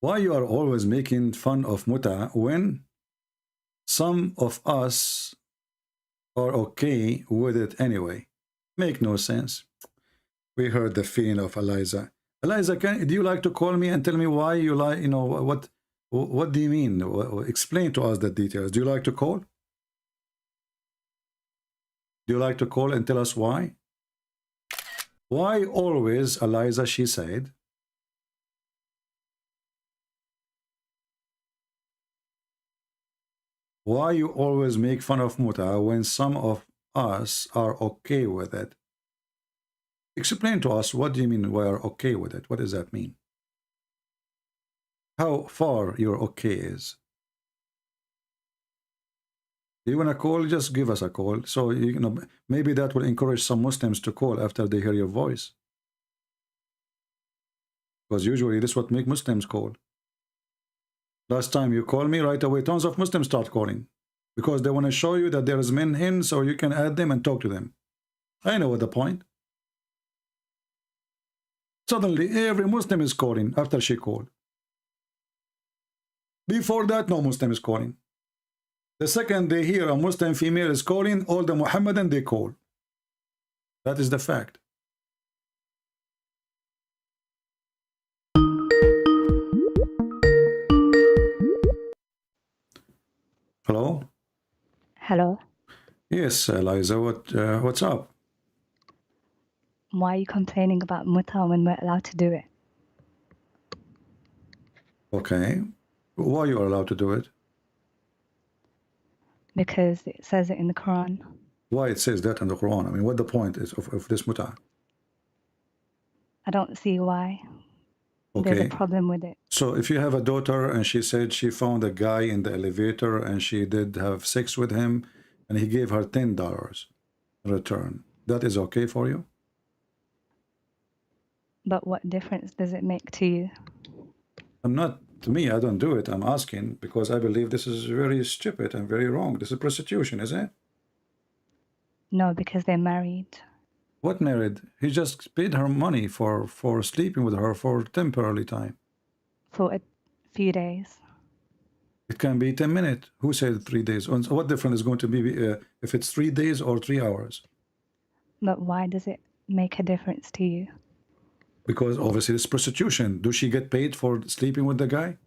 Why you are always making fun of muta when some of us are okay with it anyway? Make no sense. We heard the feeling of Eliza. Eliza, do you like to call me and tell me why you like, you know, what do you mean? Explain to us the details. Do you like to call? Do you like to call and tell us why? Why always, Eliza, she said, why you always make fun of muta when some of us are okay with it? Explain to us, what do you mean we are okay with it? What does that mean? How far your okay is? You want to call, just give us a call. So, you know, maybe that will encourage some Muslims to call after they hear your voice. Because usually this is what make Muslims call. Last time you call me, right away, tons of Muslims start calling. Because they want to show you that there is men in, so you can add them and talk to them. I know what the point. Suddenly, every Muslim is calling after she called. Before that, no Muslim is calling. The second they hear a Muslim female is calling, all the Muhammadan, they call. That is the fact. Hello? Hello. Yes, Eliza, what's up? Why are you complaining about muta when we're allowed to do it? Okay. Why you are allowed to do it? Because it says it in the Quran. Why it says that in the Quran? I mean, what the point is of this muta? I don't see why there's a Okay. problem with it. So if you have a daughter and she said she found a guy in the elevator and she did have sex with him and he gave her $10 in return, that is okay for you? But what difference does it make to you? To me, I don't do it. I'm asking because I believe this is very stupid and very wrong. This is prostitution, isn't it? No, because they're married. What married? He just paid her money for sleeping with her for temporary time. For a few days. It can be 10 minutes. Who said 3 days? What difference is going to be if it's 3 days or 3 hours? But why does it make a difference to you? Because obviously it's prostitution. Do she get paid for sleeping with the guy?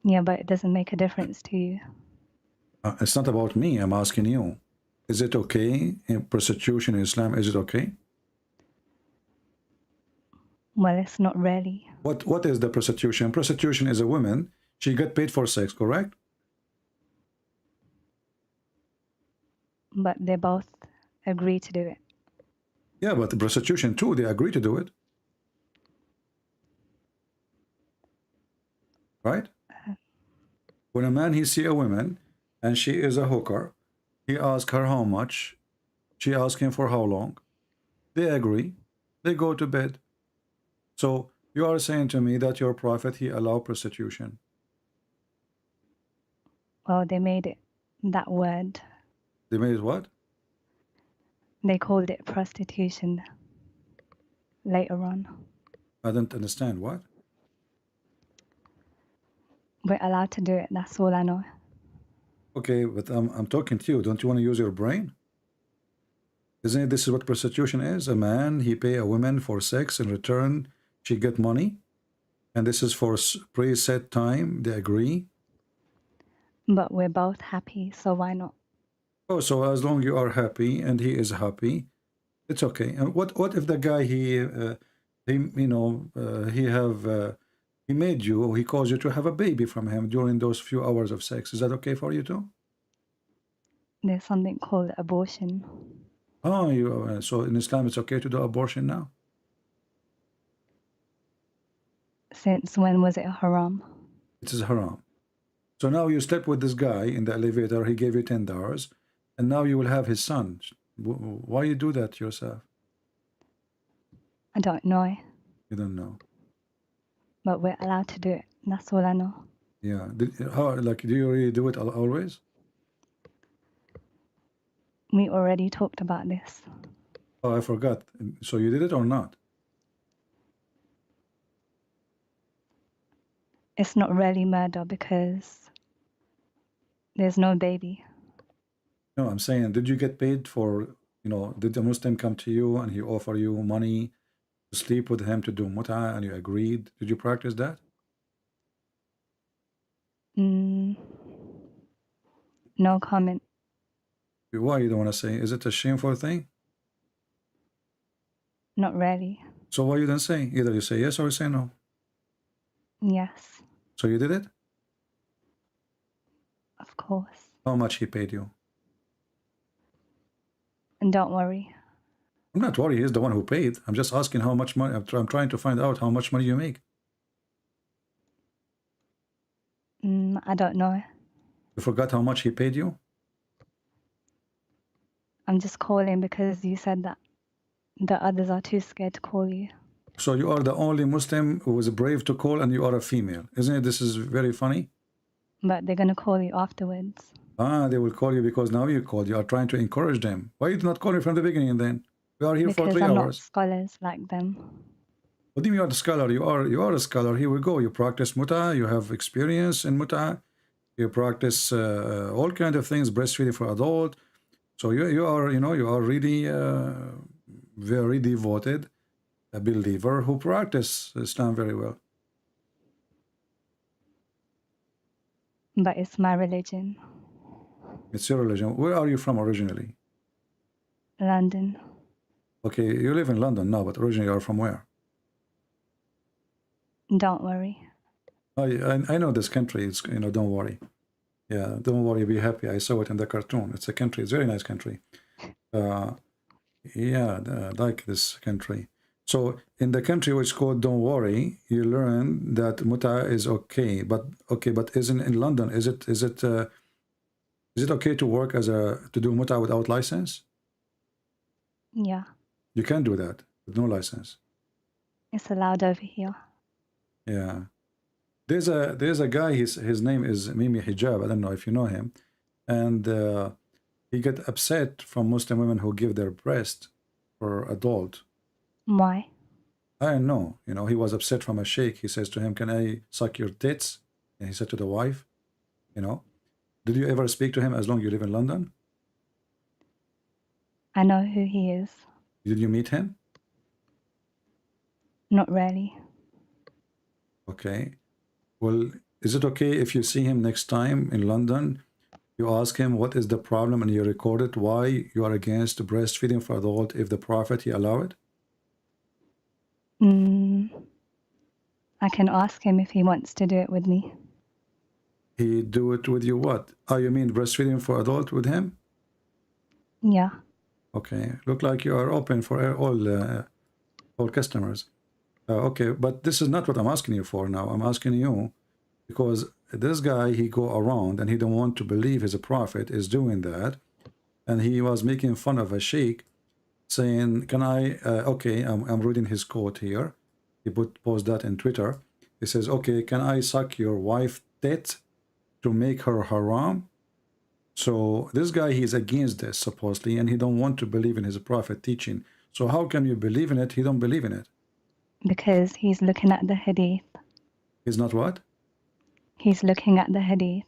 Yeah, but it doesn't make a difference to you. It's not about me. I'm asking you. Is it okay in prostitution in Islam? Is it okay? Well, it's not really. What is the prostitution? Prostitution is a woman. She get paid for sex, correct? But they both agree to do it. Yeah, but the prostitution too, they agree to do it. Right? When a man, he see a woman and she is a hooker, he asks her how much, she asks him for how long. They agree, they go to bed. So you are saying to me that your prophet, he allowed prostitution. Well, they made it that word. They made it what? They called it prostitution later on. I don't understand. What? We're allowed to do it, that's all I know. Okay, but I'm talking to you. Don't you want to use your brain? Isn't it this is what prostitution is? A man, he pay a woman for sex, in return she get money, and this is for preset time, they agree. But we're both happy, so why not? Oh, so as long you are happy and he is happy, it's okay. And what if the guy he made you, or he caused you to have a baby from him during those few hours of sex? Is that okay for you too? There's something called abortion. Oh, so in Islam it's okay to do abortion now? Since when was it haram? It is haram. So now you slept with this guy in the elevator, he gave you $10, and now you will have his son. Why you do that yourself? I don't know, You don't know. but we're allowed to do it. That's all I know. Yeah. Do you really do it always? We already talked about this. Oh, I forgot. So you did it or not? It's not really murder because there's no baby. No, I'm saying, did you get paid for, did the Muslim come to you and he offer you money to sleep with him to do mut'a and you agreed? Did you practice that? No comment. Why you don't want to say? Is it a shameful thing? Not really. So why you don't say? Either you say yes or you say no. Yes, So you did it? of course. How much he paid you? And don't worry. I'm not worried. He's the one who paid. I'm just asking how much money. I'm trying to find out how much money you make. I don't know. You forgot how much he paid you? I'm just calling because you said that the others are too scared to call you. So you are the only Muslim who was brave to call, and you are a female. Isn't it? This is very funny. But they're going to call you afterwards. They will call you because now you called. You are trying to encourage them. Why you did not call me from the beginning then? We are here for 3 Because I'm not hours. scholars like them. What do you mean you are the scholar? You are a scholar. Here we go. You practice mut'a. You have experience in mut'a. You practice all kinds of things, breastfeeding for adult. So you are really very devoted, a believer who practice Islam very well. But it's my religion. It's your religion. Where are you from originally? London. Okay, you live in London now, but originally you are from where? Don't worry. I know this country. It's don't worry. Yeah, don't worry. Be happy. I saw it in the cartoon. It's a country. It's a very nice country. Yeah, I like this country. So in the country which is called Don't Worry, you learn that mut'a is okay. But isn't in London? Is it okay to work to do mut'a without license? Yeah. You can do that with no license. It's allowed over here. Yeah. There's a guy, his name is Mimi Hijab, I don't know if you know him, and he get upset from Muslim women who give their breast for adult. Why? I don't know, he was upset from a sheikh. He says to him, can I suck your tits? And he said to the wife, did you ever speak to him as long as you live in London? I know who he is. Did you meet him? Not really. Okay. Well, is it okay if you see him next time in London, you ask him what is the problem and you record it, why you are against breastfeeding for adult if the Prophet, he allow it? I can ask him if he wants to do it with me. He do it with you what? Oh, you mean breastfeeding for adult with him? Yeah. Okay. Look like you are open for all customers. Okay, but this is not what I'm asking you for now. I'm asking you because this guy, he go around and he don't want to believe he's a prophet, is doing that. And he was making fun of a sheikh saying, can I, okay, I'm reading his quote here. He post that in Twitter. He says, okay, can I suck your wife tit to make her haram? So this guy, he's against this supposedly, and he don't want to believe in his prophet teaching. So how can you believe in it? He don't believe in it. Because he's looking at the hadith. He's not what? He's looking at the hadith.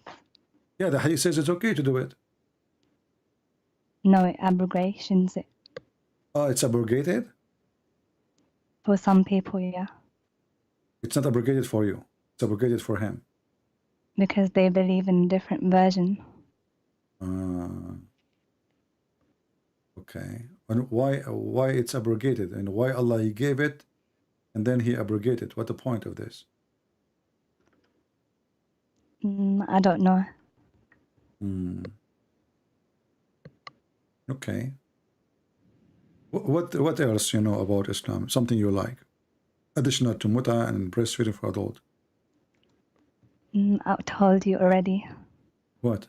Yeah, the hadith says it's okay to do it. No, it abrogations it. Oh, it's abrogated? For some people, yeah. It's not abrogated for you. It's abrogated for him. Because they believe in a different version. Okay. And why it's abrogated? And why Allah, he gave it and then he abrogated? What the point of this? I don't know. Okay. What else you know about Islam? Something you like? Additional to mut'a and breastfeeding for adult. I told you already. What?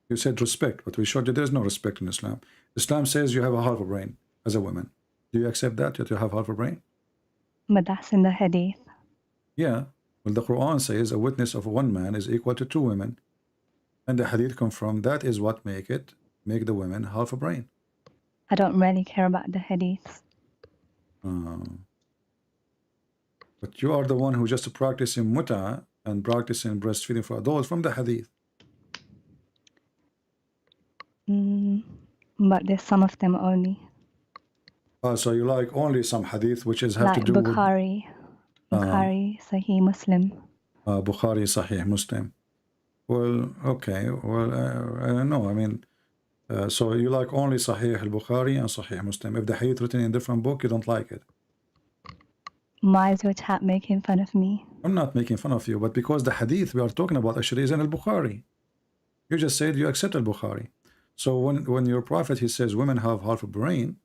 You said respect, but we showed you there's no respect in Islam. Islam says you have a half a brain as a woman. Do you accept that you have half a brain? But that's in the hadith. Yeah. Well, the Quran says a witness of one man is equal to 2 women. And the hadith confirm that is what make the women half a brain. I don't really care about the hadiths. But you are the one who just practicing mut'a and practicing breastfeeding for adults from the hadith. But there's some of them only. So you like only some hadith which is have Like to do Bukhari, Sahih Muslim. with Bukhari, Sahih Muslim. Well, okay. Well, I don't know. I mean, so you like only Sahih al-Bukhari and Sahih Muslim. If the hadith written in a different book, you don't like it. Why is your chat making fun of me? I'm not making fun of you, but because the hadith we are talking about actually is in al-Bukhari. You just said you accept al-Bukhari. So when your prophet, he says women have half a brain,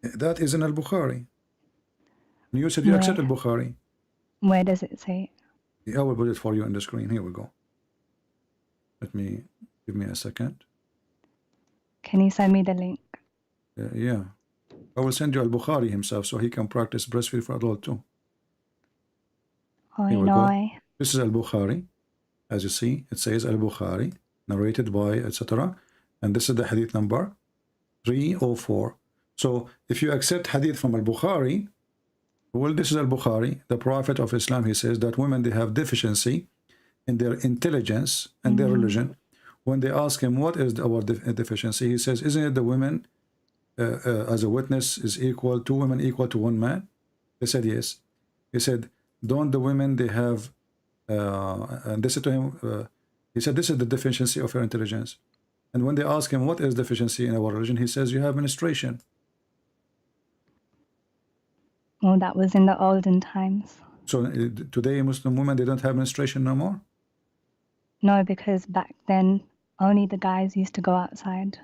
that is in al-Bukhari. And you said you accept al-Bukhari. Where does it say it? I will put it for you on the screen. Here we go. Give me a second. Can you send me the link? Yeah. I will send you al-Bukhari himself so he can practice breastfeed for adult too. I know. This is al-Bukhari. As you see, it says al-Bukhari, narrated by, etc. And this is the hadith number 304. So if you accept hadith from al-Bukhari, well, this is al-Bukhari. The Prophet of Islam, he says that women, they have deficiency in their intelligence and their religion. When they ask him, what is our deficiency? He says, isn't it the women as a witness is equal, two women equal to one man? They said, yes. He said, don't the women, they have, and they said to him, he said, this is the deficiency of your intelligence. And when they ask him, what is deficiency in our religion? He says, you have menstruation. Well, that was in the olden times. So today, Muslim women, they don't have menstruation no more? No, because back then, only the guys used to go outside.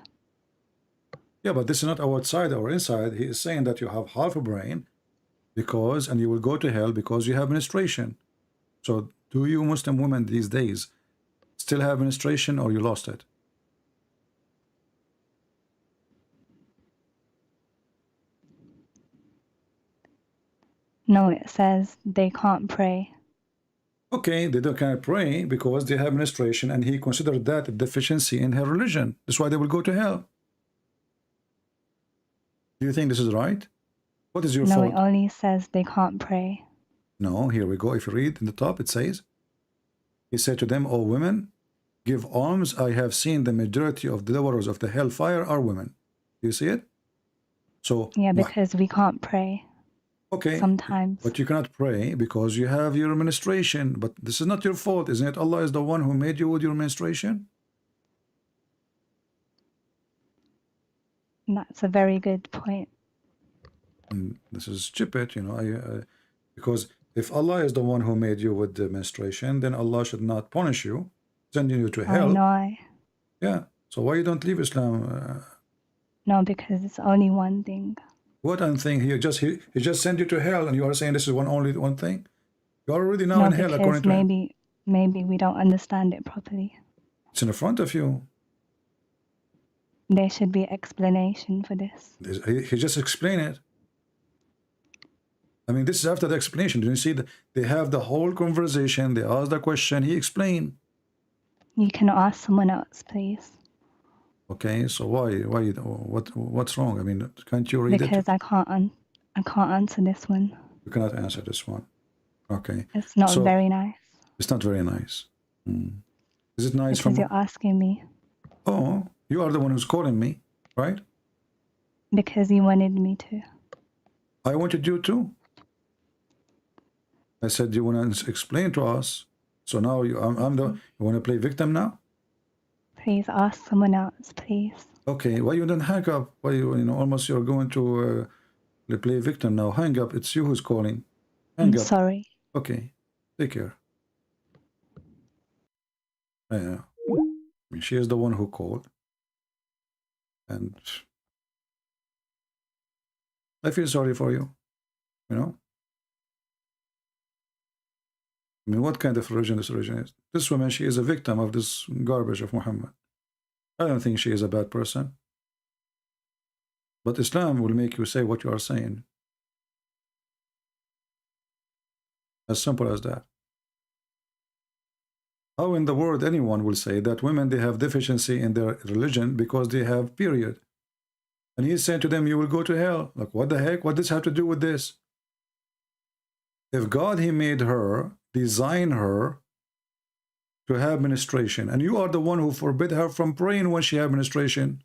Yeah, but this is not outside or inside. He is saying that you have half a brain because, and you will go to hell because you have menstruation. So do you Muslim women these days still have menstruation or you lost it? No, it says they can't pray. Okay, they can't pray because they have menstruation, and he considered that a deficiency in her religion. That's why they will go to hell. Do you think this is right? What is your fault? No, it only says they can't pray. No, here we go. If you read in the top, it says, he said to them, O women, give alms. I have seen the majority of the dwellers of the hellfire are women. Do you see it? So yeah, because we can't pray. Okay. Sometimes. But you cannot pray because you have your menstruation. But this is not your fault, isn't it? Allah is the one who made you with your menstruation. That's a very good point. And this is stupid, you know, because if Allah is the one who made you with the menstruation, then Allah should not punish you, sending you to hell. I know. Yeah. So why you don't leave Islam? No, because it's only one thing. What one thing? He just sent you to hell, and you are saying this is only one thing? You're already now in hell, according to him. Maybe we don't understand it properly. It's in front of you. There should be explanation for this. He just explained it. I mean, this is after the explanation. Do you see? They have the whole conversation. They ask the question. He explained. You can ask someone else, please. Okay, so what's wrong? I mean, can't you read it? Because I can't answer this one. You cannot answer this one. Okay. It's not very nice. It's not very nice. Is it nice because you're asking me. Oh, you are the one who's calling me, right? Because you wanted me to. I wanted you to. I said you want to explain to us. So now you want to play victim now? Please ask someone else, please. Okay, why you don't hang up? Why almost you're going to play victim now? Hang up. It's you who's calling. Hang up. Sorry. Okay, take care. Yeah, I mean, she is the one who called, and I feel sorry for you. You know. I mean, what kind of religion this religion is? This woman, she is a victim of this garbage of Muhammad. I don't think she is a bad person. But Islam will make you say what you are saying. As simple as that. How in the world anyone will say that women, they have deficiency in their religion because they have period? And he's saying to them, you will go to hell. Like, what the heck? What does this have to do with this? If God, he made her design her to have menstruation, and you are the one who forbid her from praying when she have menstruation.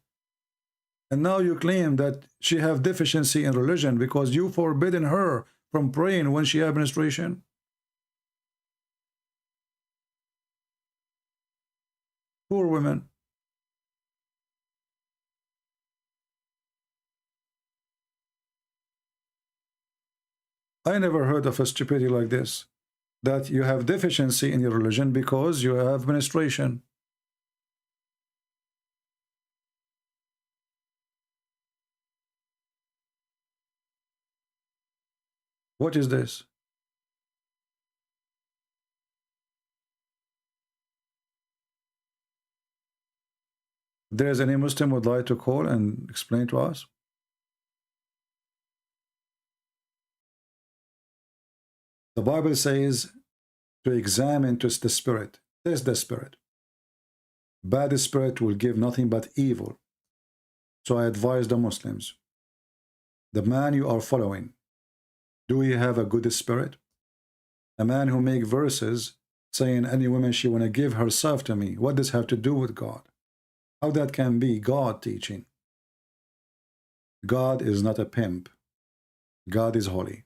And now you claim that she have deficiency in religion because you forbidden her from praying when she have menstruation. Poor women. I never heard of a stupidity like this, that you have deficiency in your religion because you have menstruation. What is this? If there is any Muslim would like to call and explain to us. The Bible says to examine to the spirit. Test the spirit. Bad spirit will give nothing but evil. So I advise the Muslims, the man you are following, do you have a good spirit? A man who make verses saying any woman she want to give herself to me. What does have to do with God? How that can be God teaching? God is not a pimp. God is holy.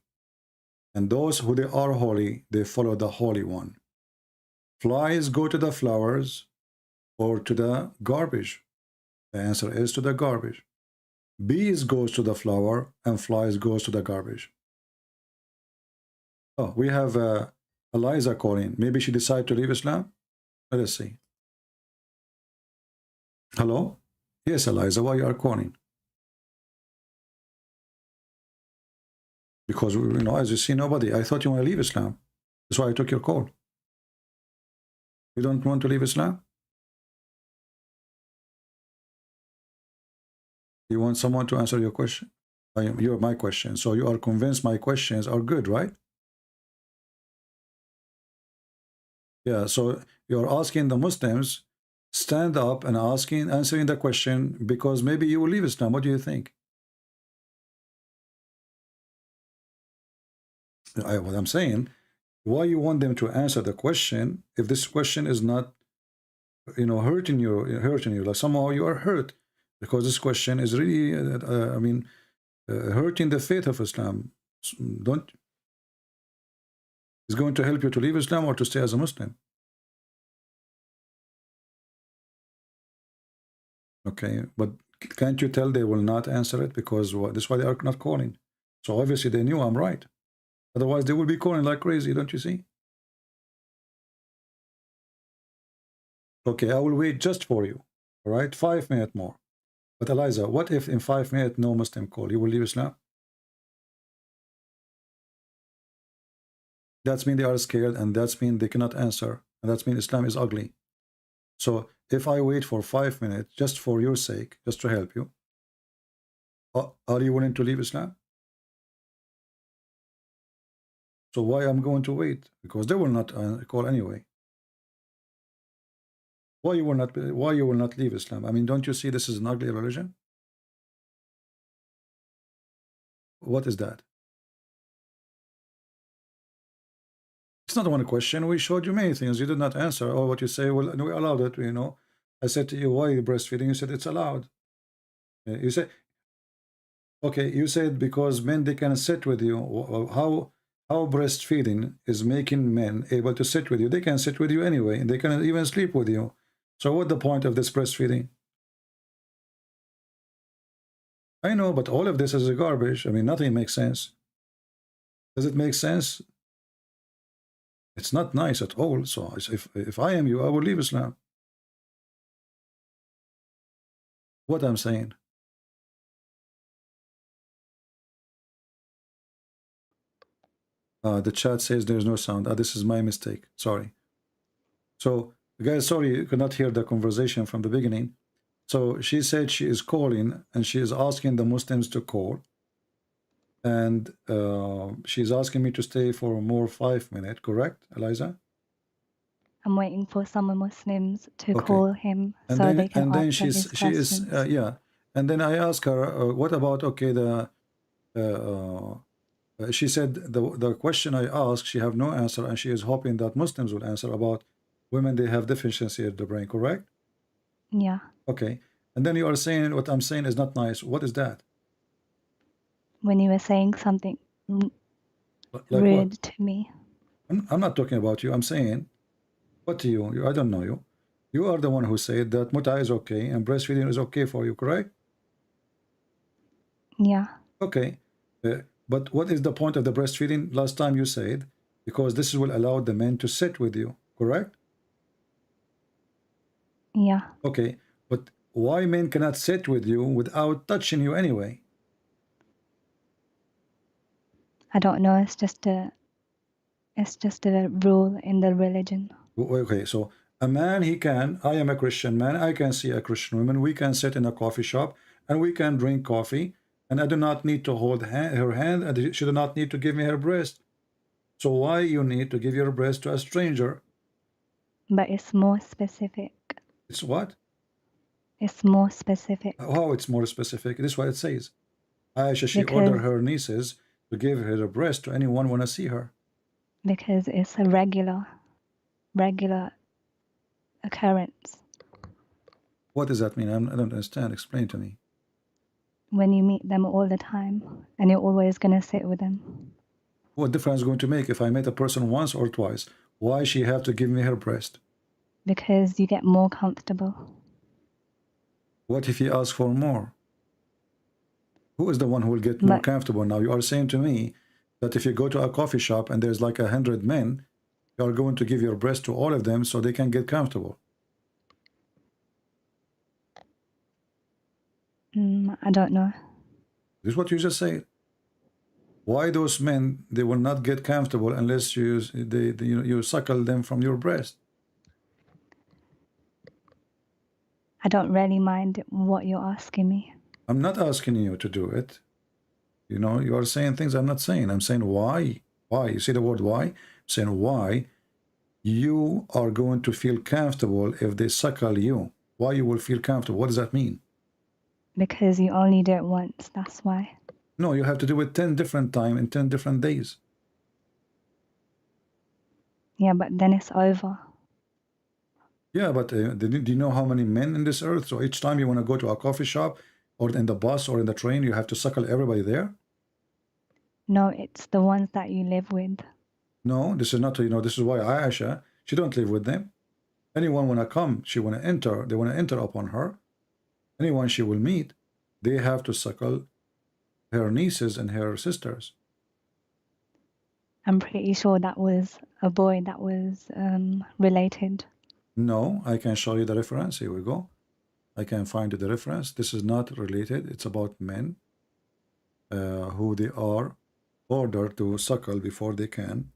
And those who they are holy, they follow the Holy One. Flies go to the flowers or to the garbage. The answer is to the garbage. Bees goes to the flower and flies goes to the garbage. Oh, we have Eliza calling. Maybe she decided to leave Islam. Let us see. Hello? Yes, Eliza, why you are calling? Because, you know, as you see, nobody. I thought you want to leave Islam. That's why I took your call. You don't want to leave Islam? You want someone to answer your question? You're my question. So you are convinced my questions are good, right? Yeah, so you're asking the Muslims, stand up and answering the question because maybe you will leave Islam. What do you think? What I'm saying, why you want them to answer the question if this question is not, you know, hurting you, like somehow you are hurt because this question is really, hurting the faith of Islam. Don't, is going to help you to leave Islam or to stay as a Muslim? Okay, but can't you tell they will not answer it because this is why they are not calling. So obviously they knew I'm right. Otherwise they will be calling like crazy, don't you see? Okay, I will wait just for you. All right, 5 minutes more. But Eliza, what if in 5 minutes no Muslim call? You will leave Islam? That's mean they are scared, and that's mean they cannot answer, and that's mean Islam is ugly. So if I wait for 5 minutes just for your sake, just to help you, are you willing to leave Islam? So why I'm going to wait? Because they will not call anyway. Why you will not leave Islam? I mean, don't you see this is an ugly religion? What is that? It's not one question. We showed you many things. You did not answer. Or what you say, well, we allowed it, you know. I said to you, why are you breastfeeding? You said it's allowed. You said, okay, you said because men, they can sit with you. How breastfeeding is making men able to sit with you? They can sit with you anyway. They can even sleep with you. So what's the point of this breastfeeding? I know, but all of this is a garbage. I mean, nothing makes sense. Does it make sense? It's not nice at all. So if I am you, I will leave Islam. What I'm saying. The chat says there's no sound. This is my mistake. Sorry. So, guys, sorry you could not hear the conversation from the beginning. So she said she is calling and she is asking the Muslims to call. And she's asking me to stay for more 5 minutes, correct, Eliza? I'm waiting for some Muslims to Okay. call him And so then, they can and then answer his she is, questions. yeah. And then I ask her, what about, okay, the She said the question I asked, she have no answer, and she is hoping that Muslims will answer about women, they have deficiency of the brain, correct? Yeah. Okay. And then you are saying what I'm saying is not nice. What is that? When you were saying something Like what? rude to me. I'm not talking about you. I'm saying, what to you? I don't know you. You are the one who said that muta is okay and breastfeeding is okay for you, correct? Yeah. Okay. But what is the point of the breastfeeding? Last time you said, because this will allow the men to sit with you, correct? Yeah. Okay. But why men cannot sit with you without touching you anyway? I don't know. It's just a rule in the religion. Okay, so a man, he can, I am a Christian man, I can see a Christian woman, we can sit in a coffee shop and we can drink coffee, and I do not need to hold her hand, and she do not need to give me her breast. So why you need to give your breast to a stranger? But it's more specific. It's what? It's more specific. How it's more specific? This is what it says. Aisha, she Because ordered her nieces to give her breast to anyone want to see her. because it's a regular occurrence. What does that mean? I don't understand. Explain to me. When you meet them all the time and you're always going to sit with them. What difference is going to make if I met a person once or twice? Why she have to give me her breast? Because you get more comfortable. What if he asks for more? Who is the one who will get more But comfortable? Now you are saying to me that if you go to a coffee shop and there's like 100 men, you are going to give your breast to all of them so they can get comfortable. I don't know. This is what you just said. Why those men, they will not get comfortable unless you suckle them from your breast? I don't really mind what you're asking me. I'm not asking you to do it. You know, you are saying things I'm not saying. I'm saying why. Why? You see the word why? I'm saying why you are going to feel comfortable if they suckle you. Why you will feel comfortable? What does that mean? Because you only do it once, that's why. No, you have to do it 10 different times in 10 different days. Yeah, but then it's over. Yeah, but do you know how many men in this earth? So each time you want to go to a coffee shop or in the bus or in the train, you have to suckle everybody there? No, it's the ones that you live with. No, this is not, this is why Aisha, she don't live with them. Anyone want to come, she want to enter, they want to enter upon her. Anyone she will meet, they have to suckle her nieces and her sisters. I'm pretty sure that was a boy that was related. No, I can show you the reference. Here we go. I can find you the reference. This is not related. It's about men who they are ordered to suckle before they can.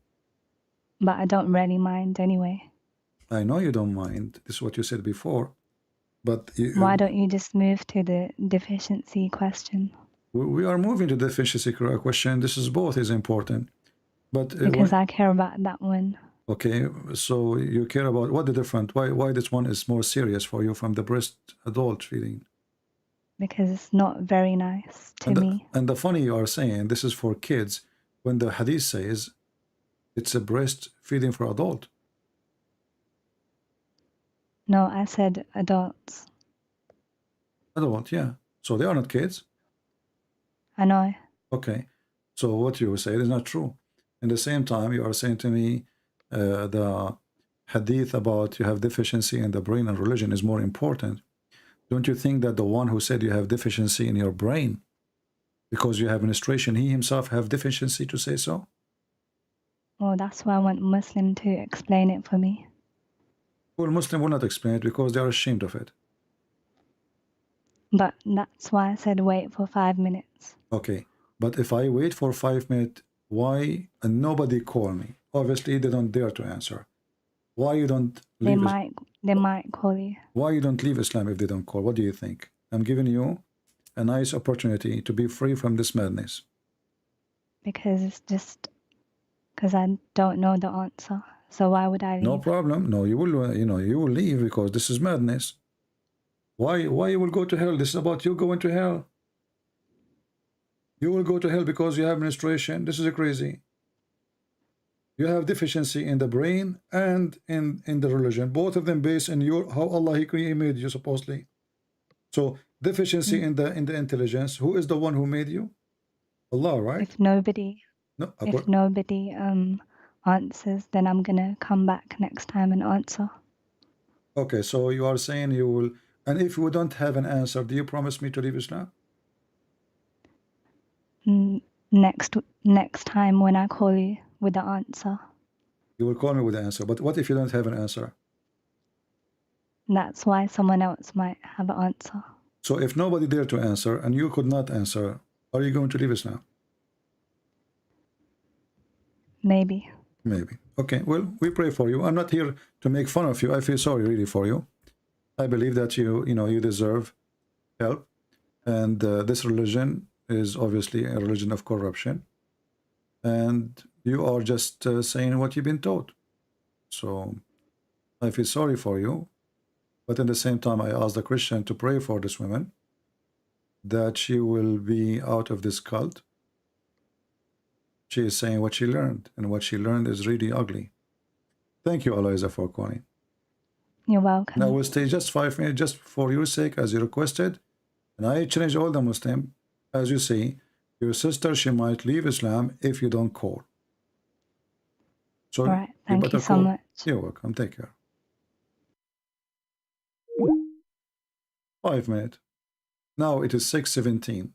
But I don't really mind anyway. I know you don't mind. This is what you said before. But Why don't you just move to the deficiency question? we are moving to the deficiency question. This is both is important. But because I care about that one. Okay, so you care about what the different? Why this one is more serious for you from the breast adult feeding? Because it's not very nice to me. And the funny you are saying this is for kids when the hadith says it's a breast feeding for adult. No, I said adults. Adult, yeah. So they are not kids. I know. Okay, so what you say is not true. In the same time, you are saying to me the hadith about you have deficiency in the brain and religion is more important. Don't you think that the one who said you have deficiency in your brain because you have menstruation, he himself have deficiency to say so? Well, that's why I want Muslim to explain it for me. Well, Muslim will not explain it because they are ashamed of it. But that's why I said wait for 5 minutes. Okay, but if I wait for 5 minutes, why and nobody call me? Obviously, they don't dare to answer. Why you don't leave? They might call you. Why you don't leave Islam if they don't call? What do you think? I'm giving you a nice opportunity to be free from this madness. Because it's just because I don't know the answer. So why would I leave? No problem. No, you will. You will leave because this is madness. Why you will go to hell? This is about you going to hell. You will go to hell because you have menstruation. This is crazy. You have deficiency in the brain and in the religion. Both of them based in your how Allah He made you supposedly. So deficiency in the intelligence. Who is the one who made you? Allah, right? If nobody No. answers, then I'm gonna come back next time and answer. Okay, so you are saying you will, and if we don't have an answer, do you promise me to leave Islam? Next time when I call you with the answer. You will call me with the answer, but what if you don't have an answer? That's why someone else might have an answer. So if nobody there to answer and you could not answer, are you going to leave Islam? Maybe. Maybe. Okay, well, we pray for you. I'm not here to make fun of you. I feel sorry really for you. I believe that you deserve help, and this religion is obviously a religion of corruption, and you are just saying what you've been taught. So I feel sorry for you, but at the same time I ask the Christian to pray for this woman, that she will be out of this cult. She is saying what she learned, and what she learned is really ugly. Thank you, Eliza, for calling. You're welcome. Now we'll stay just 5 minutes, just for your sake, as you requested. And I challenge all the Muslim, as you say, your sister, she might leave Islam if you don't call. So all right, thank you so much. You're welcome. Take care. 5 minutes. Now it is 6:17.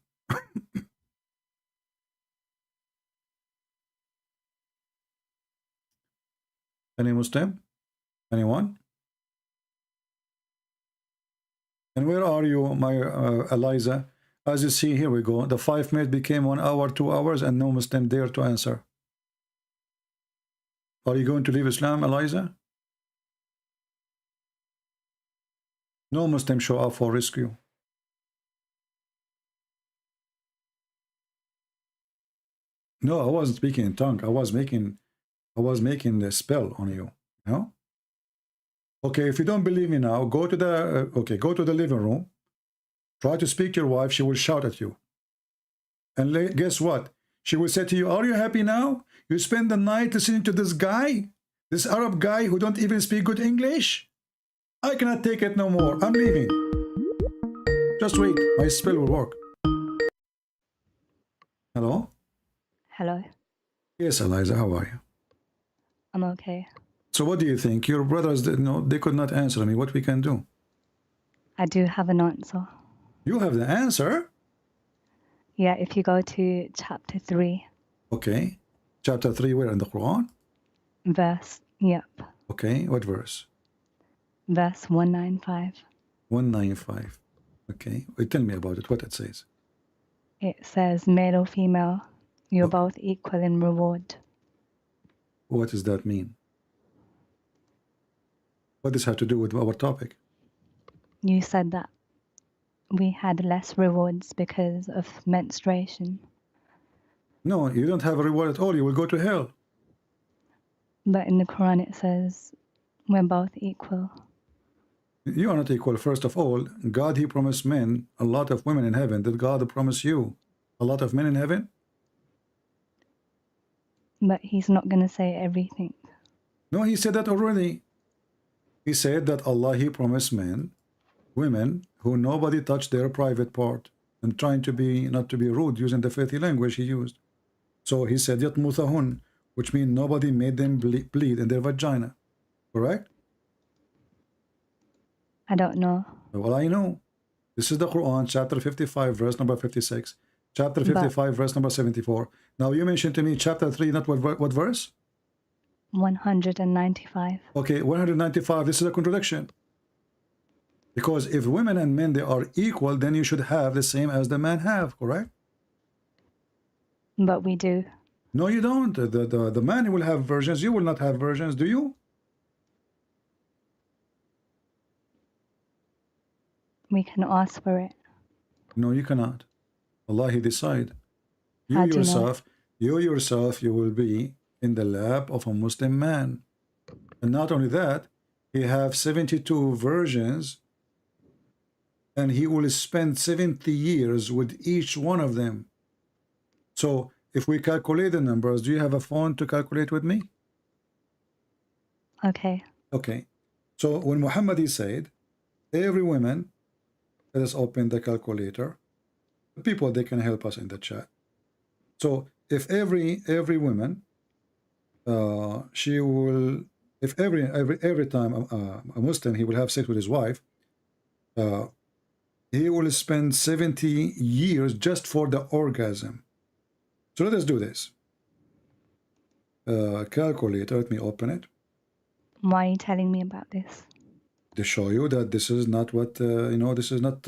Any Muslim? Anyone? And where are you, my Eliza? As you see, here we go. The 5 minutes became 1 hour, 2 hours, and no Muslim dare to answer. Are you going to leave Islam, Eliza? No Muslim show up for rescue. No, I wasn't speaking in tongue. I was making the spell on you. You know? Okay, if you don't believe me now, go to the living room. Try to speak to your wife. She will shout at you. And guess what? She will say to you, are you happy now? You spend the night listening to this guy, this Arab guy who don't even speak good English? I cannot take it no more. I'm leaving. Just wait. My spell will work. Hello? Hello. Yes, Eliza, how are you? I'm okay. So what do you think? Your brothers, they could not answer me. What we can do? I do have an answer. You have the answer? Yeah, if you go to chapter 3. Okay. Chapter 3, where in the Quran? Yep. Okay, what verse? Verse 195. 195. Okay, wait, tell me about it, what it says. It says, male or female, you're both equal in reward. What does that mean? What does this have to do with our topic? You said that we had less rewards because of menstruation. No, you don't have a reward at all. You will go to hell. But in the Quran it says we're both equal. You are not equal. First of all, God, He promised men a lot of women in heaven. Did God promise you a lot of men in heaven? But He's not going to say everything. No, He said that already. He said that Allah, He promised men, women, who nobody touched their private part, and trying to be, not to be rude, using the filthy language He used. So He said, Yatmuthahun, which means nobody made them bleed in their vagina. Correct? I don't know. Well, I know. This is the Quran, chapter 55, verse number 56. Chapter 55, verse number 74. Now, you mentioned to me chapter 3, not what verse? 195. Okay, 195. This is a contradiction. Because if women and men, they are equal, then you should have the same as the men have, correct? But we do. No, you don't. The man will have virgins. You will not have virgins, do you? We can ask for it. No, you cannot. Allah, He decide. You yourself, you will be in the lap of a Muslim man. And not only that, he have 72 virgins, and he will spend 70 years with each one of them. So if we calculate the numbers, do you have a phone to calculate with me? Okay. Okay. So when Muhammad he said, every woman, let us open the calculator. The people, they can help us in the chat. So if every woman, she will, if every time a Muslim he will have sex with his wife, he will spend 70 years just for the orgasm. So let us do this. Calculator, let me open it. Why are you telling me about this? To show you that this is not what, you know, this is not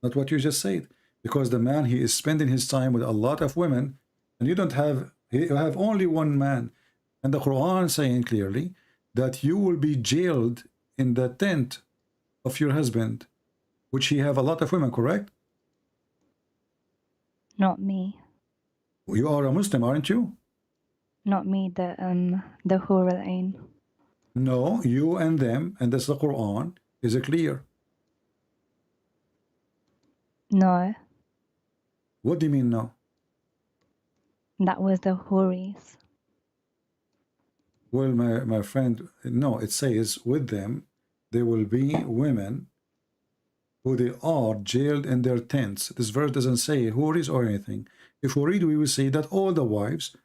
what you just said. Because the man, he is spending his time with a lot of women, and you don't have, you have only one man. And the Quran saying clearly that you will be jailed in the tent of your husband, which he have a lot of women, correct? Not me. You are a Muslim, aren't you? Not me, the Hur al-Ain. No, you and them, and that's the Quran. Is it clear? No, What do you mean no? that was the Huris. Well, my friend, no, it says with them, there will be women who they are jailed in their tents. This verse doesn't say Huris or anything. If we read, we will see that all the wives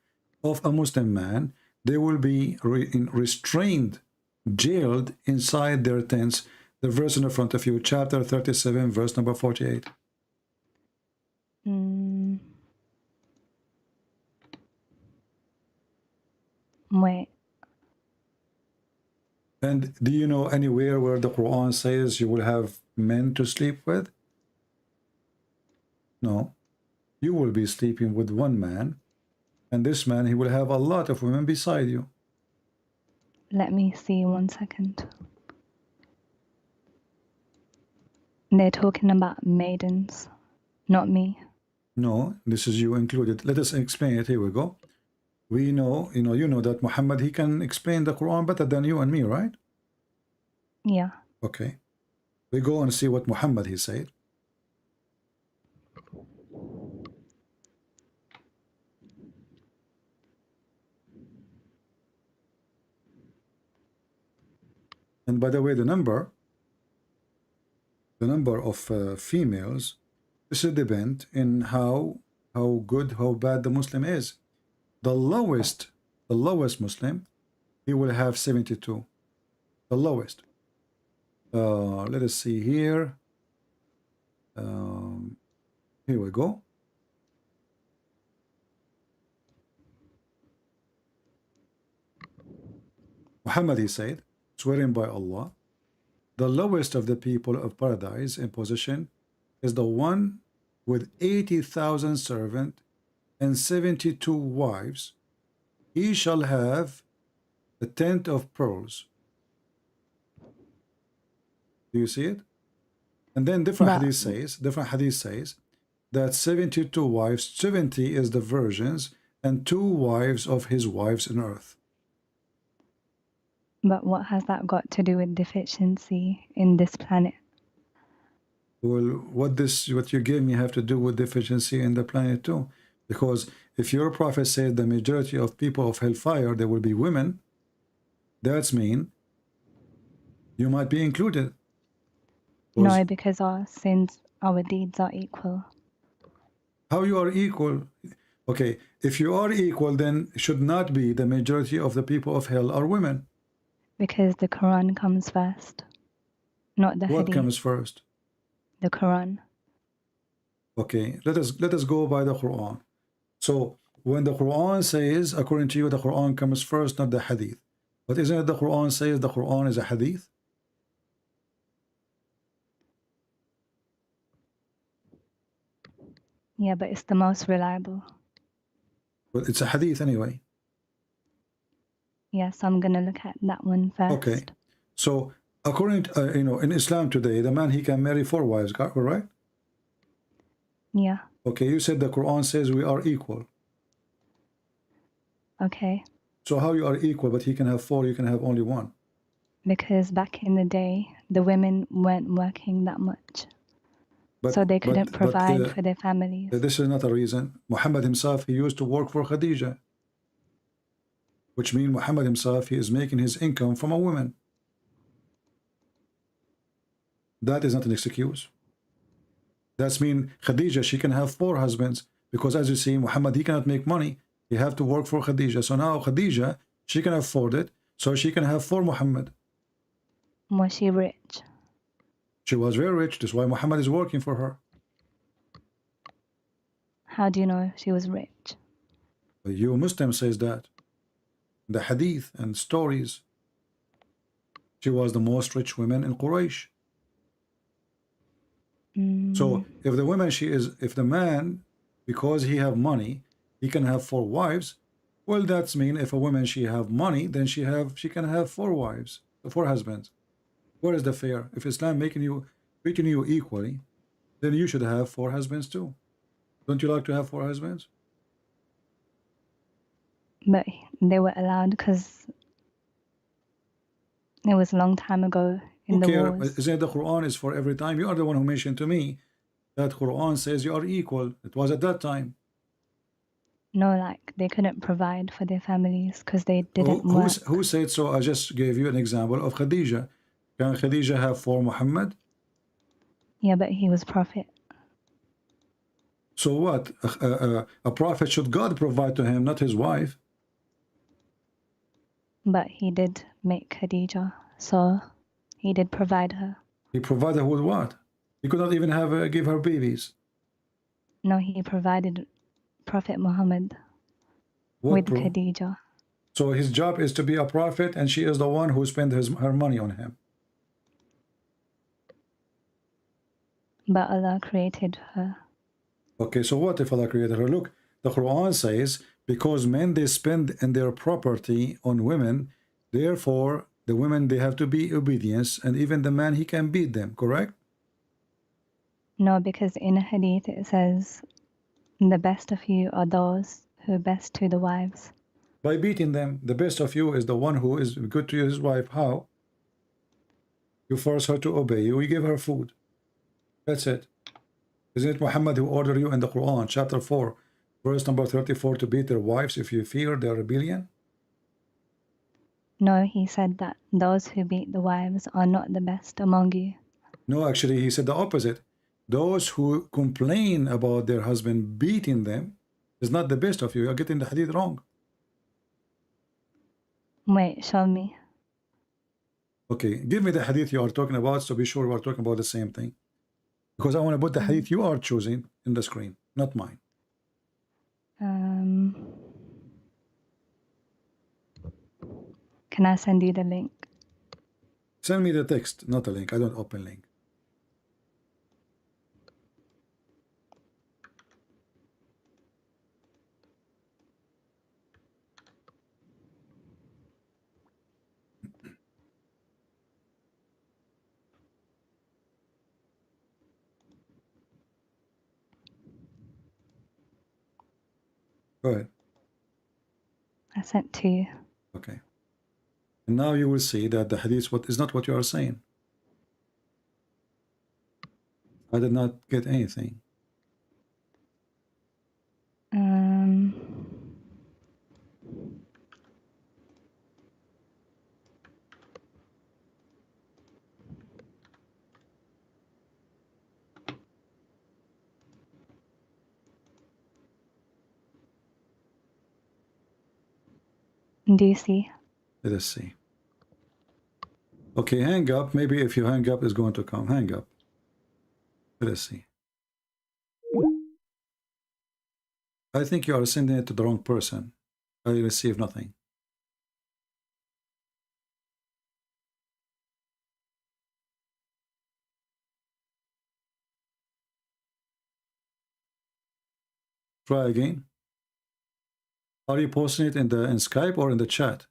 of a Muslim man, they will be restrained, jailed inside their tents. The verse in the front of you, chapter 37, verse number 48. Wait. And do you know anywhere where the Quran says you will have men to sleep with? No. You will be sleeping with one man, and this man, he will have a lot of women beside you. Let me see 1 second. They're talking about maidens, not me. No, this is you included. Let us explain it. Here we go. We know, you know that Muhammad, he can explain the Quran better than you and me, right? Yeah. Okay. We go and see what Muhammad, he said. And by the way, the number of females, this will depend in how good, how bad the Muslim is. The lowest Muslim, he will have 72. The lowest. Let us see here. Here we go. Muhammad, he said, swearing by Allah, the lowest of the people of paradise in position is the one with 80,000 servants and 72 wives. He shall have a tent of pearls. Do you see it? And then different hadith says that 72 wives, 70 is the virgins, and 2 wives of his wives in earth. But what has that got to do with deficiency in this planet? Well, what you gave me have to do with deficiency in the planet too? Because if your prophet said the majority of people of hellfire, there will be women, that's mean you might be included. No, because our sins, our deeds are equal. How you are equal? Okay, if you are equal, then it should not be the majority of the people of hell are women. Because the Quran comes first, not the What Hadith. comes first? The Quran. Okay, let us go by the Quran. So when the Quran says, according to you, the Quran comes first, not the Hadith. But isn't it the Quran says the Quran is a Hadith? Yeah, but it's the most reliable. Well, it's a Hadith anyway. Yes, I'm going to look at that one first. Okay, so according to, in Islam today, the man, he can marry 4 wives, right? Yeah. Okay, you said the Quran says we are equal. Okay. So how you are equal, but he can have 4, you can have only 1? Because back in the day, the women weren't working that much. So they couldn't provide for their families. This is not a reason. Muhammad himself, he used to work for Khadija, which means Muhammad himself, he is making his income from a woman. That is not an excuse. That's mean Khadija, she can have 4 husbands, because as you see, Muhammad, he cannot make money. He have to work for Khadija. So now Khadija, she can afford it, so she can have 4 Muhammad. Was she rich? She was very rich. That's why Muhammad is working for her. How do you know she was rich? You Muslim says that. The hadith and stories. She was the most rich woman in Quraysh. So if the woman, if the man, because he have money, he can have 4 wives, well, that's mean if a woman, she have money, then she can have 4 wives, 4 husbands. Where is the fair? If Islam treating you equally, then you should have 4 husbands too. Don't you like to have 4 husbands? But they were allowed because it was a long time ago in the wars. Isn't it the Quran is for every time? You are the one who mentioned to me that Quran says you are equal. It was at that time. No, like they couldn't provide for their families because they didn't work. Who said so? I just gave you an example of Khadija. Can Khadija have 4 Muhammad? Yeah, but he was prophet. So what? A prophet, should God provide to him, not his wife? But he did make Khadija, so he did provide her. He provided her with what? He could not even give her babies. No, he provided Prophet Muhammad with Khadija. So his job is to be a prophet, and she is the one who spent her money on him. But Allah created her. Okay, so what if Allah created her? Look, the Quran says, because men, they spend in their property on women, therefore the women, they have to be obedience, and even the man, he can beat them, correct? No, because in a hadith it says, the best of you are those who are best to the wives. By beating them. The best of you is the one who is good to his wife. How? You force her to obey you, you give her food. That's it. Isn't it Muhammad who ordered you in the Quran, chapter 4, verse number 34, to beat their wives if you fear their rebellion? No, he said that those who beat the wives are not the best among you. No, actually, he said the opposite. Those who complain about their husband beating them is not the best of you. You're getting the hadith wrong. Wait, show me. Okay, give me the hadith you are talking about, so be sure we are talking about the same thing. Because I want to put the hadith you are choosing in the screen, not mine. Can I send you the link? Send me the text, not a link. I don't open link. Go ahead. I sent to you. Okay. And now you will see that the hadith is not what you are saying. I did not get anything. Do you see? Let us see. Okay, hang up. Maybe if you hang up, it's going to come. Hang up. Let us see. I think you are sending it to the wrong person. I receive nothing. Try again. Are you posting it in Skype or in the chat?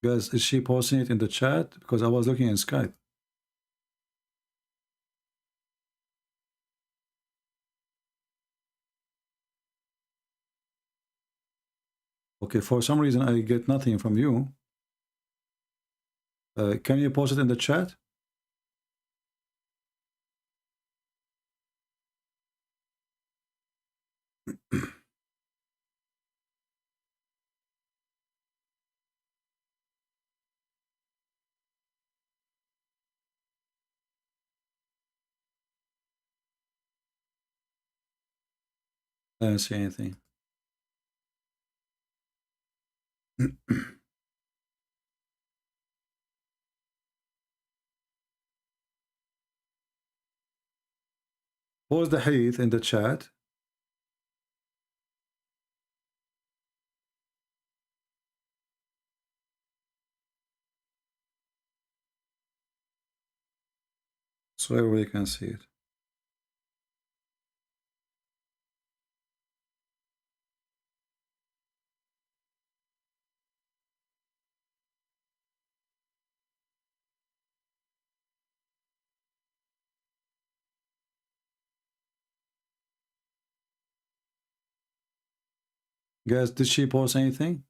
Guys, is she posting it in the chat? Because I was looking in Skype. Okay, for some reason I get nothing from you. Can you post it in the chat? I don't see anything. Post the hadith in the chat. So everybody can see it. Guys, did she post anything?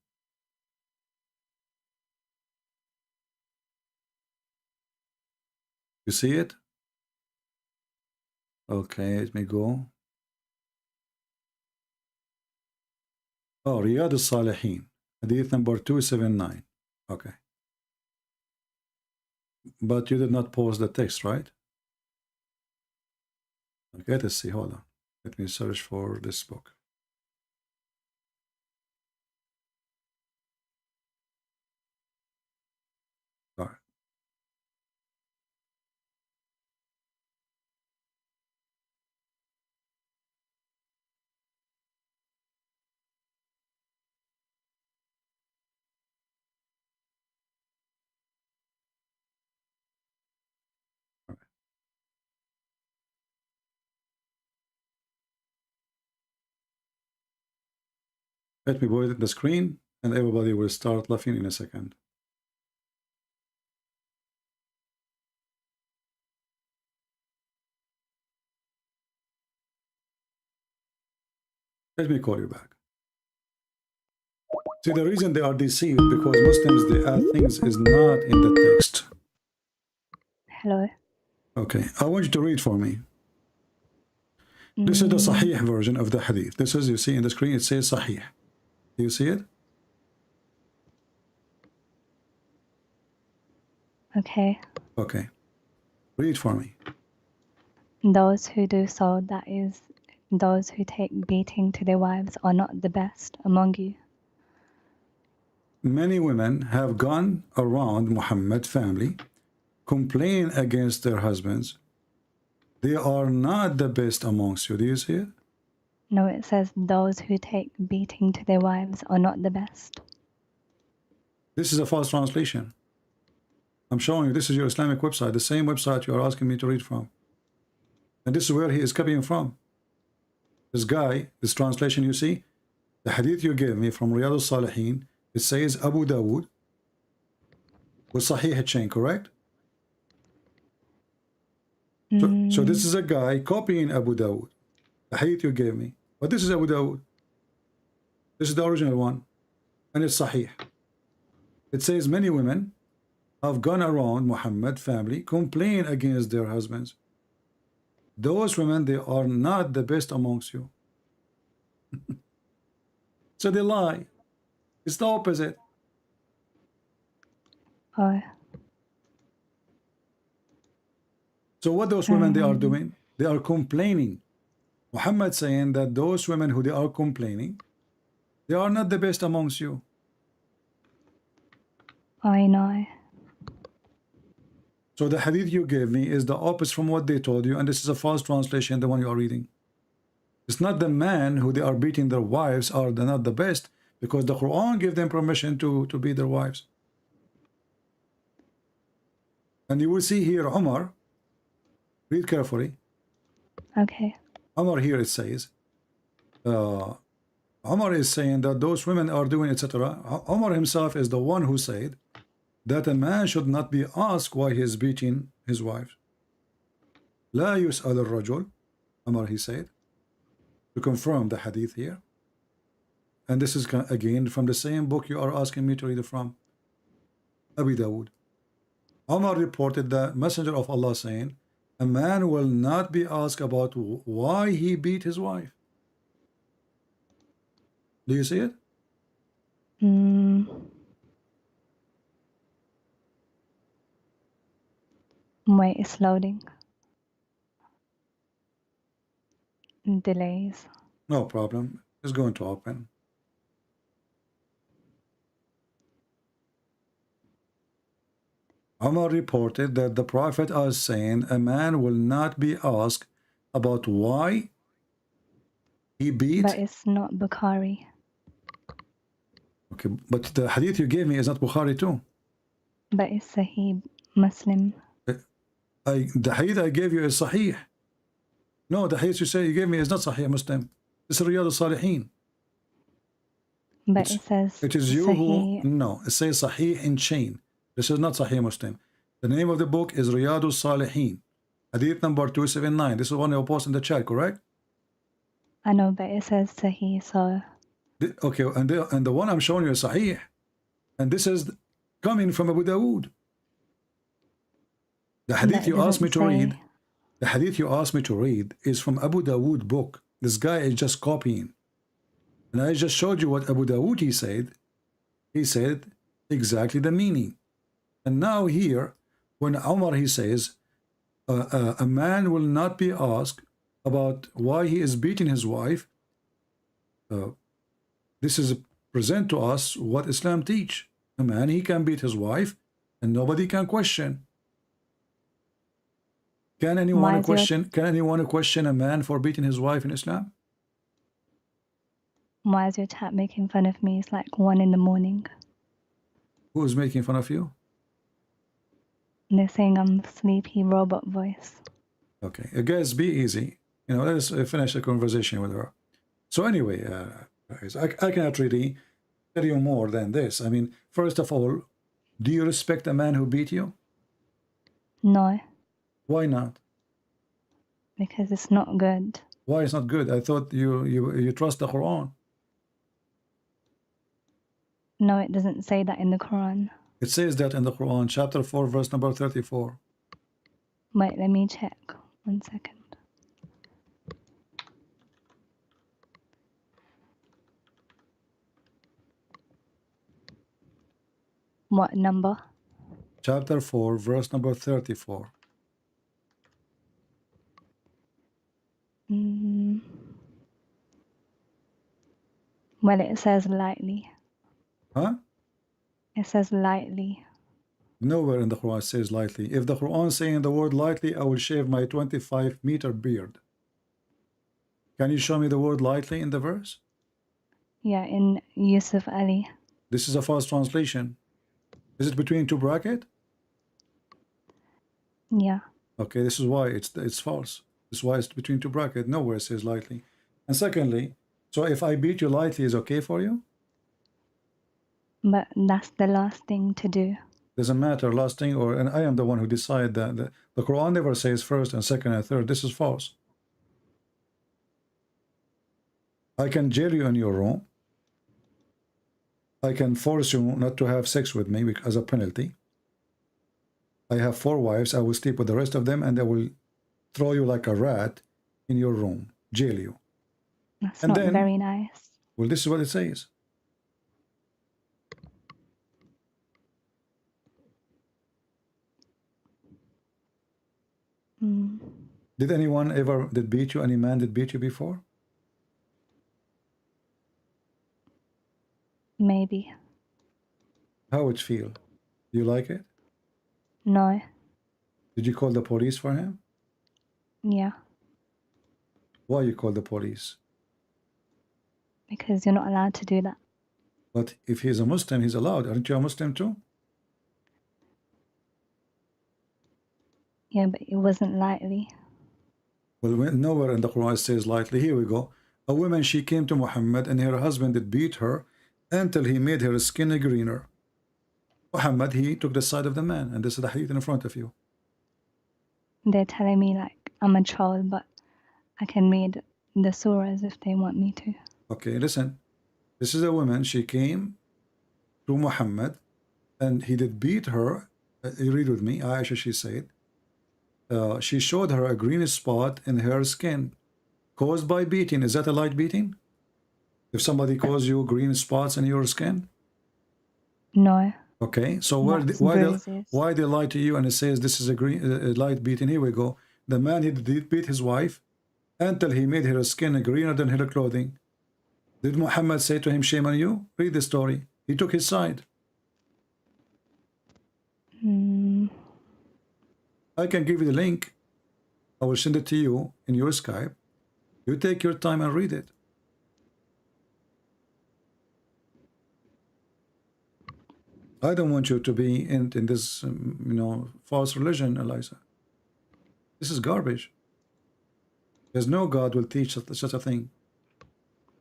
You see it? Okay, let me go. Oh, Riyadh al-Salihin. Hadith number 279. Okay. But you did not post the text, right? Okay, let's see. Hold on. Let me search for this book. All right. Let me put it in the screen and everybody will start laughing in a second. Let me call you back. See, the reason they are deceived because Muslims, they add things is not in the text. Hello. Okay, I want you to read for me. This is the Sahih version of the hadith. This is, you see in the screen, it says Sahih. Do you see it? Okay. Okay. Read for me. Those who do so, that is, those who take beating to their wives, are not the best among you. Many women have gone around Muhammad family, complain against their husbands. They are not the best amongst you. Do you see it? No, it says those who take beating to their wives are not the best. This is a false translation. I'm showing you, this is your Islamic website, the same website you are asking me to read from. And this is where he is copying from. This guy, this translation you see, the hadith you gave me from Riyadh al-Salihin, it says Abu Dawood with Sahih chain, correct? So this is a guy copying Abu Dawood, the hadith you gave me. But this is Abu Dawood. This is the original one. And it's Sahih. It says many women have gone around Muhammad family, complain against their husbands. Those women, they are not the best amongst you. So they lie. It's the opposite. Oh. So what those women they are doing? They are complaining. Muhammad saying that those women who they are complaining, they are not the best amongst you. I know. So the hadith you gave me is the opposite from what they told you, and this is a false translation, the one you are reading. It's not the men who they are beating their wives are not the best, because the Quran gave them permission to beat their wives. And you will see here Umar, read carefully. Okay. Umar here it says, Umar is saying that those women are doing etc. Umar himself is the one who said that a man should not be asked why he is beating his wife. لا يسأل الرجل, Umar he said, to confirm the hadith here. And this is again from the same book you are asking me to read from, Abu Dawood. Umar reported the Messenger of Allah saying, a man will not be asked about why he beat his wife. Do you see it? Wait, it's loading. Delays. No problem. It's going to open. Umar reported that the Prophet is saying a man will not be asked about why he beat. But it's not Bukhari. Okay, but the hadith you gave me is not Bukhari too. But it's Sahih Muslim. The hadith I gave you is Sahih. No, the hadith you gave me is not Sahih Muslim. This is Riyadh al-Salihin. But it says it is you Sahih. who, no, it says Sahih in chain. This is not Sahih Muslim. The name of the book is Riyadh al-Salihin. Hadith number 279. This is one I post in the chat, correct? I know, but it says Sahih, so... Okay, and the one I'm showing you is Sahih. And this is coming from Abu Dawood. The hadith you asked me to read, the hadith you asked me to read is from Abu Dawood book. This guy is just copying. And I just showed you what Abu Dawood he said. He said exactly the meaning. And now here, when Umar he says, a man will not be asked about why he is beating his wife, this is present to us what Islam teach. A man, he can beat his wife and nobody can question. Can anyone question a man for beating his wife in Islam? Why is your chat making fun of me? It's like 1 in the morning. Who is making fun of you? And they're saying I'm sleepy robot voice. Okay, guys, be easy. You know, let's finish the conversation with her. So anyway, guys, I cannot really tell you more than this. I mean, first of all, do you respect a man who beat you? No. Why not? Because it's not good. Why it's not good? I thought you trust the Quran. No, it doesn't say that in the Quran. It says that in the Quran, chapter 4, verse number 34. Wait, let me check. 1 second. What number? Chapter 4, verse number 34. Well, it says lightly. Huh? It says lightly. Nowhere in the Quran it says lightly. If the Quran is saying the word lightly, I will shave my 25-meter beard. Can you show me the word lightly in the verse? Yeah, in Yusuf Ali. This is a false translation. Is it between two brackets? Yeah. Okay, this is why it's false. This is why it's between two brackets. Nowhere it says lightly. And secondly, so if I beat you lightly, is okay for you? But that's the last thing to do. Doesn't matter, last thing, and I am the one who decide that. The Quran never says first and second and third. This is false. I can jail you in your room. I can force you not to have sex with me as a penalty. I have 4 wives. I will sleep with the rest of them and I will throw you like a rat in your room, jail you. That's not very nice. Well, this is what it says. Did anyone ever beat you? Any man did beat you before? Maybe. How it feel? You like it? No. Did you call the police for him? Yeah. Why you call the police? Because you're not allowed to do that. But if he's a Muslim, he's allowed. Aren't you a Muslim too? Yeah, but it wasn't lightly. Well, nowhere in the Quran it says lightly. Here we go. A woman, she came to Muhammad and her husband did beat her until he made her skin greener. Muhammad, he took the side of the man, and this is the hadith in front of you. They're telling me like I'm a troll, but I can read the surahs if they want me to. Okay, listen. This is a woman, she came to Muhammad and he did beat her. You read with me, Aisha, she said. She showed her a green spot in her skin caused by beating. Is that a light beating? If somebody caused you green spots in your skin? No. Okay, so why they lie to you and it says this is a light beating? Here we go. The man, he did beat his wife until he made her skin greener than her clothing. Did Muhammad say to him, shame on you? Read the story. He took his side. I can give you the link. I will send it to you in your Skype. You take your time and read it. I don't want you to be in this, false religion, Eliza. This is garbage. There's no God will teach such a thing.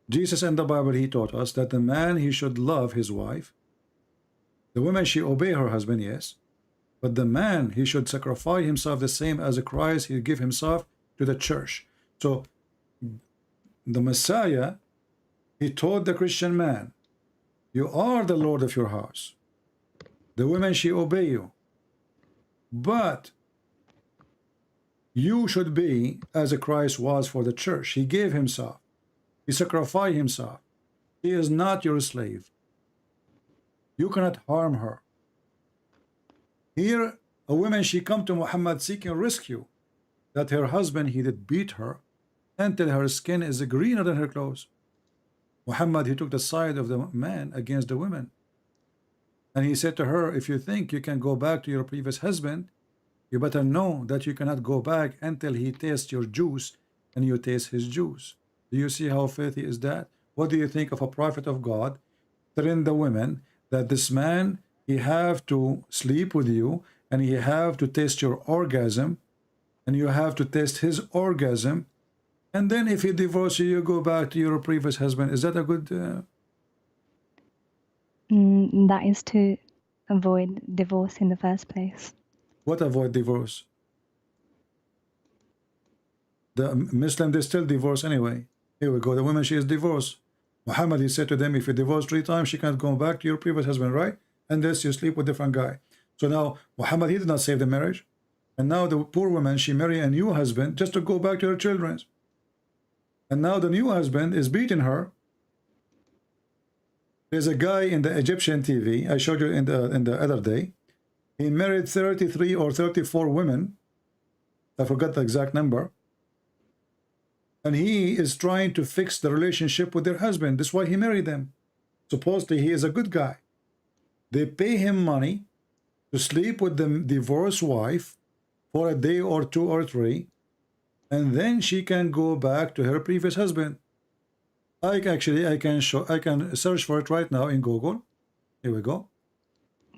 Jesus in the Bible, he taught us that the man, he should love his wife. The woman, she obey her husband, yes. But the man, he should sacrifice himself the same as Christ, he give himself to the church. So the Messiah, he told the Christian man, you are the Lord of your house. The women, she obey you. But you should be as Christ was for the church. He gave himself. He sacrificed himself. He is not your slave. You cannot harm her. Here, a woman, she come to Muhammad seeking rescue, that her husband, he did beat her until her skin is greener than her clothes. Muhammad, he took the side of the man against the women. And he said to her, if you think you can go back to your previous husband, you better know that you cannot go back until he tastes your juice and you taste his juice. Do you see how filthy is that? What do you think of a prophet of God telling the women that this man, he have to sleep with you and he have to taste your orgasm and you have to taste his orgasm, and then if he divorces you, you go back to your previous husband? Is that a good... That is to avoid divorce in the first place. What avoid divorce? The Muslim, they still divorce anyway. Here we go. The woman, she is divorced. Muhammad, he said to them, if you divorce 3 times, she can't go back to your previous husband, right? Unless you sleep with a different guy. So now, Muhammad, he did not save the marriage. And now the poor woman, she married a new husband just to go back to her children. And now the new husband is beating her. There's a guy in the Egyptian TV, I showed you in the other day. He married 33 or 34 women. I forgot the exact number. And he is trying to fix the relationship with their husband. That's why he married them. Supposedly he is a good guy. They pay him money to sleep with the divorced wife for a day or 2 or 3, and then she can go back to her previous husband. I can search for it right now in Google. Here we go.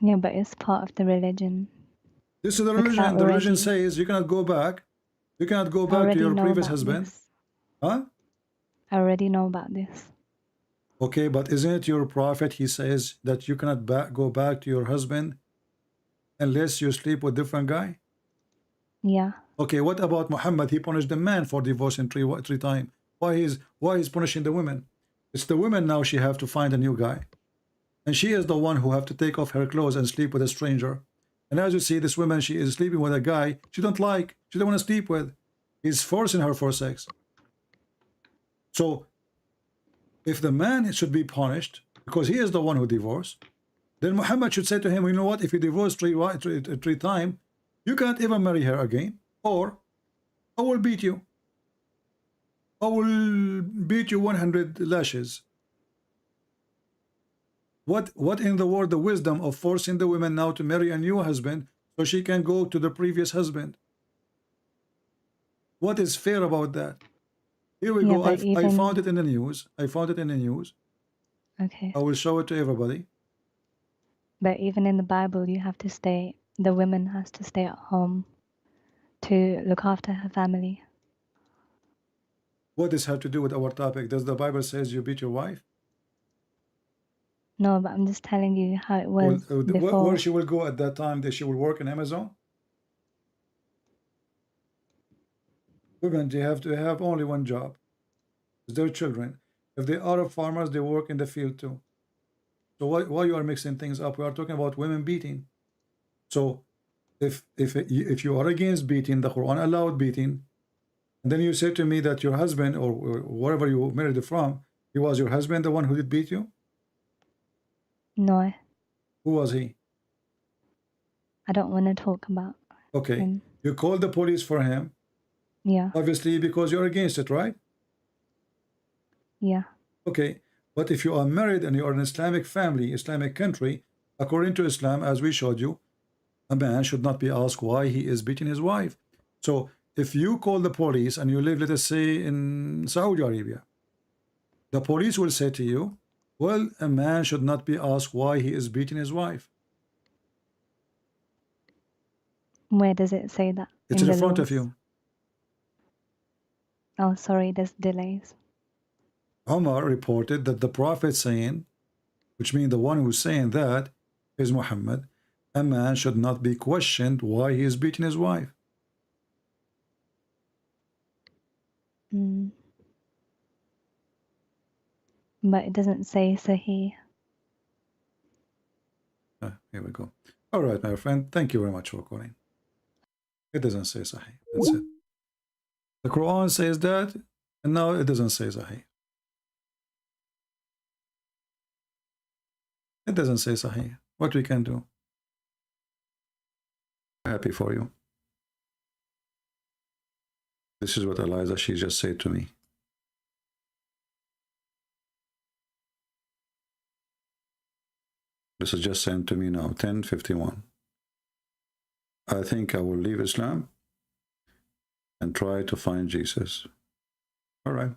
Yeah, but it's part of the religion. This is the religion. The religion says you cannot go back. You cannot go back to your previous husband. Huh? I already know about this. Okay, but isn't it your prophet? He says that you cannot go back to your husband unless you sleep with different guy. Yeah. Okay, what about Muhammad? He punished the man for divorcing three times. Why he's punishing the women? It's the women now. She have to find a new guy, and she is the one who have to take off her clothes and sleep with a stranger. And as you see, this woman, she is sleeping with a guy she don't like. She don't want to sleep with. He's forcing her for sex. So, if the man should be punished because he is the one who divorced, then Muhammad should say to him, you know what? If you divorce three times, you can't ever marry her again, or I will beat you. I will beat you 100 lashes. What in the world the wisdom of forcing the women now to marry a new husband so she can go to the previous husband? What is fair about that? Here we go. I found it in the news. I found it in the news. Okay. I will show it to everybody. But even in the Bible, you have to stay. The woman has to stay at home to look after her family. What does have to do with our topic? Does the Bible says you beat your wife? No, but I'm just telling you how it was before. Where she will go at that time? That she will work in Amazon? Women, they have to have only one job. It's their children. If they are farmers, they work in the field too. So why you are mixing things up? We are talking about women beating. So if you are against beating, the Quran allowed beating, and then you say to me that your husband or wherever you married from, he was your husband, the one who did beat you? No. Who was he? I don't want to talk about Okay. him. You called the police for him. Yeah. Obviously, because you're against it, right? Yeah. Okay. But if you are married and you are an Islamic family, Islamic country, according to Islam, as we showed you, a man should not be asked why he is beating his wife. So if you call the police and you live, let us say, in Saudi Arabia, the police will say to you, well, a man should not be asked why he is beating his wife. Where does it say that? It's In in the front of laws? you. Oh, sorry, there's delays. Omar reported that the Prophet saying, which means the one who's saying that is Muhammad, a man should not be questioned why he is beating his wife. Mm. But it doesn't say Sahih. Here we go. All right, my friend. Thank you very much for calling. It doesn't say Sahih. That's it. The Quran says that, and now it doesn't say Sahih. It doesn't say Sahih. What we can do? Happy for you. This is what Eliza, she just said to me. This is just sent to me now, 10:51. I think I will leave Islam and try to find Jesus. All right.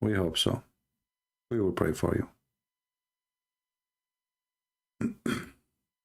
We hope so. We will pray for you.